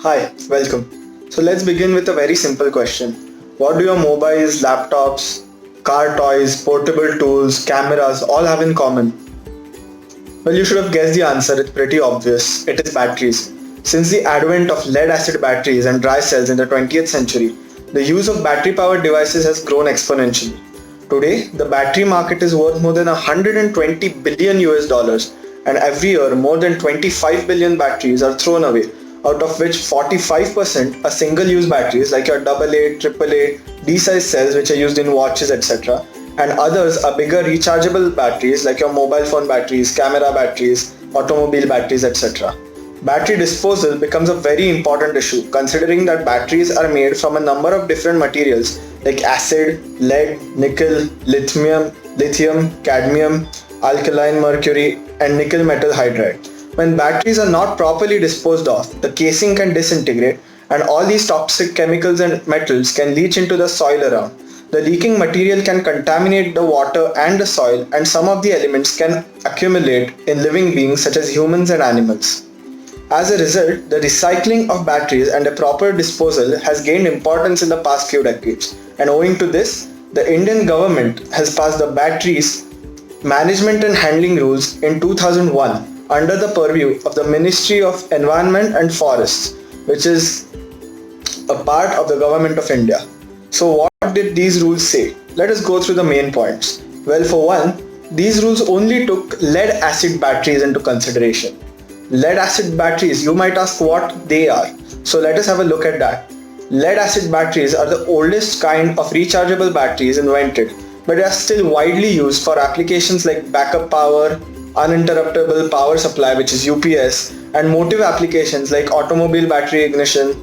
Hi, welcome. So let's begin with a very simple question. What do your mobiles, laptops, car toys, portable tools, cameras all have in common? Well, you should have guessed the answer. It's pretty obvious. It is batteries. Since the advent of lead acid batteries and dry cells in the 20th century, the use of battery powered devices has grown exponentially. Today, the battery market is worth more than 120 billion US dollars, and every year more than 25 billion batteries are thrown away, out of which 45% are single use batteries like your AA, AAA, D size cells which are used in watches, etc. And others are bigger rechargeable batteries like your mobile phone batteries, camera batteries, automobile batteries, etc. Battery disposal becomes a very important issue considering that batteries are made from a number of different materials like acid, lead, nickel, lithium, cadmium, alkaline mercury, and nickel metal hydride. When batteries are not properly disposed of, the casing can disintegrate and all these toxic chemicals and metals can leach into the soil around. The leaking material can contaminate the water and the soil, and some of the elements can accumulate in living beings such as humans and animals. As a result, the recycling of batteries and a proper disposal has gained importance in the past few decades. And owing to this, the Indian government has passed the Batteries Management and Handling Rules in 2001 under the purview of the Ministry of Environment and Forests, which is a part of the Government of India. So, what did these rules say? Let us go through the main points. Well, for one, these rules only took lead acid batteries into consideration. Lead acid batteries, you might ask what they are. So, let us have a look at that. Lead acid batteries are the oldest kind of rechargeable batteries invented, but they are still widely used for applications like backup power, uninterruptible power supply, which is UPS, and motive applications like automobile battery ignition,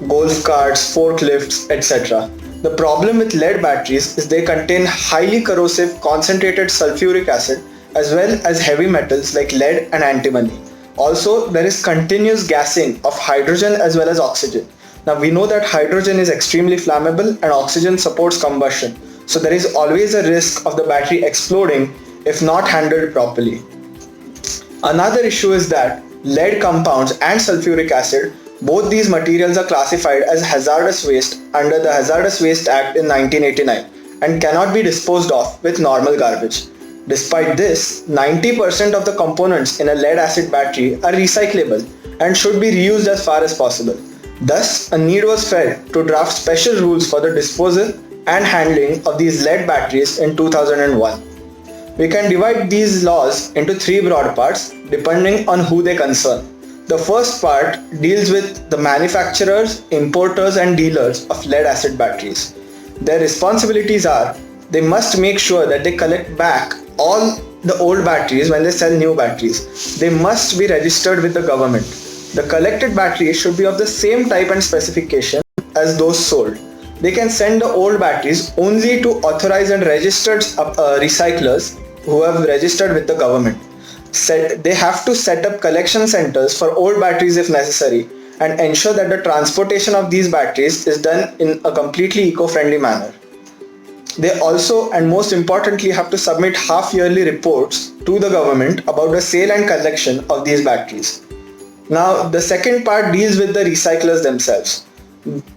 golf carts, forklifts, etc. The problem with lead batteries is they contain highly corrosive concentrated sulfuric acid as well as heavy metals like lead and antimony. Also, there is continuous gassing of hydrogen as well as oxygen. Now, we know that hydrogen is extremely flammable and oxygen supports combustion. So, there is always a risk of the battery exploding if not handled properly. Another issue is that lead compounds and sulfuric acid, both these materials are classified as hazardous waste under the Hazardous Waste Act in 1989 and cannot be disposed of with normal garbage. Despite this, 90% of the components in a lead acid battery are recyclable and should be reused as far as possible. Thus, a need was felt to draft special rules for the disposal and handling of these lead batteries in 2001. We can divide these laws into three broad parts depending on who they concern. The first part deals with the manufacturers, importers, and dealers of lead acid batteries. Their responsibilities are they must make sure that they collect back all the old batteries when they sell new batteries. They must be registered with the government. The collected batteries should be of the same type and specification as those sold. They can send the old batteries only to authorized and registered recyclers who have registered with the government. They have to set up collection centers for old batteries if necessary and ensure that the transportation of these batteries is done in a completely eco-friendly manner. They also and most importantly have to submit half-yearly reports to the government about the sale and collection of these batteries. Now, the second part deals with the recyclers themselves.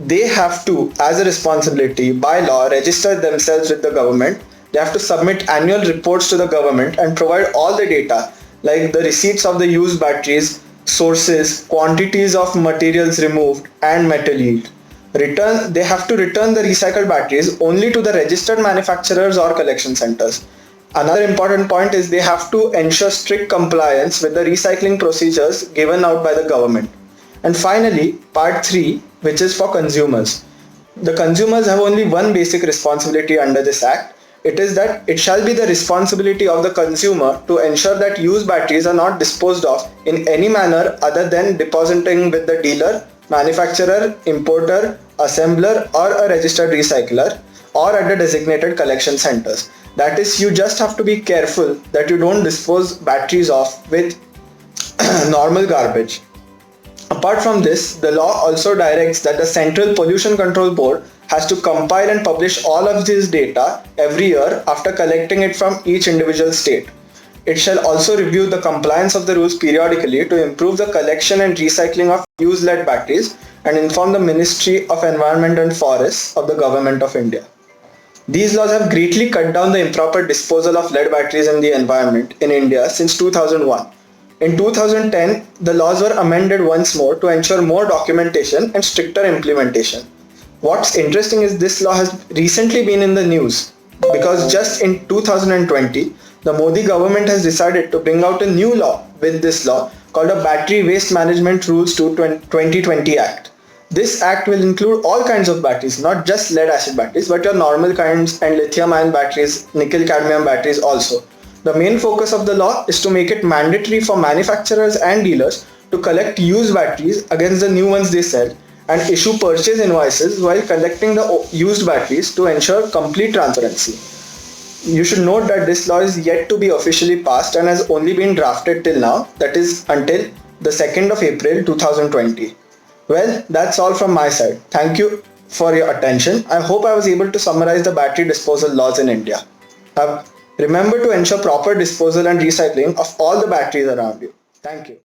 They have to, as a responsibility by law, register themselves with the government. They have to submit annual reports to the government and provide all the data like the receipts of the used batteries, sources, quantities of materials removed, and metal yield. They have to return the recycled batteries only to the registered manufacturers or collection centers. Another important point is they have to ensure strict compliance with the recycling procedures given out by the government. And finally, part 3, which is for consumers. The consumers have only one basic responsibility under this act. It is that it shall be the responsibility of the consumer to ensure that used batteries are not disposed of in any manner other than depositing with the dealer, manufacturer, importer, assembler, or a registered recycler, or at the designated collection centers. That is, you just have to be careful that you don't dispose batteries off with normal garbage. Apart from this, the law also directs that the Central Pollution Control Board has to compile and publish all of this data every year after collecting it from each individual state. It shall also review the compliance of the rules periodically to improve the collection and recycling of used lead batteries and inform the Ministry of Environment and Forests of the Government of India. These laws have greatly cut down the improper disposal of lead batteries in the environment in India since 2001. In 2010, the laws were amended once more to ensure more documentation and stricter implementation. What's interesting is this law has recently been in the news because just in 2020, the Modi government has decided to bring out a new law with this law called a Battery Waste Management Rules 2020 Act. This act will include all kinds of batteries, not just lead acid batteries, but your normal kinds and lithium ion batteries, nickel cadmium batteries also. The main focus of the law is to make it mandatory for manufacturers and dealers to collect used batteries against the new ones they sell and issue purchase invoices while collecting the used batteries to ensure complete transparency. You should note that this law is yet to be officially passed and has only been drafted till now, that is until the 2nd of April 2020. Well, that's all from my side. Thank you for your attention. I hope I was able to summarize the battery disposal laws in India. Remember to ensure proper disposal and recycling of all the batteries around you. Thank you.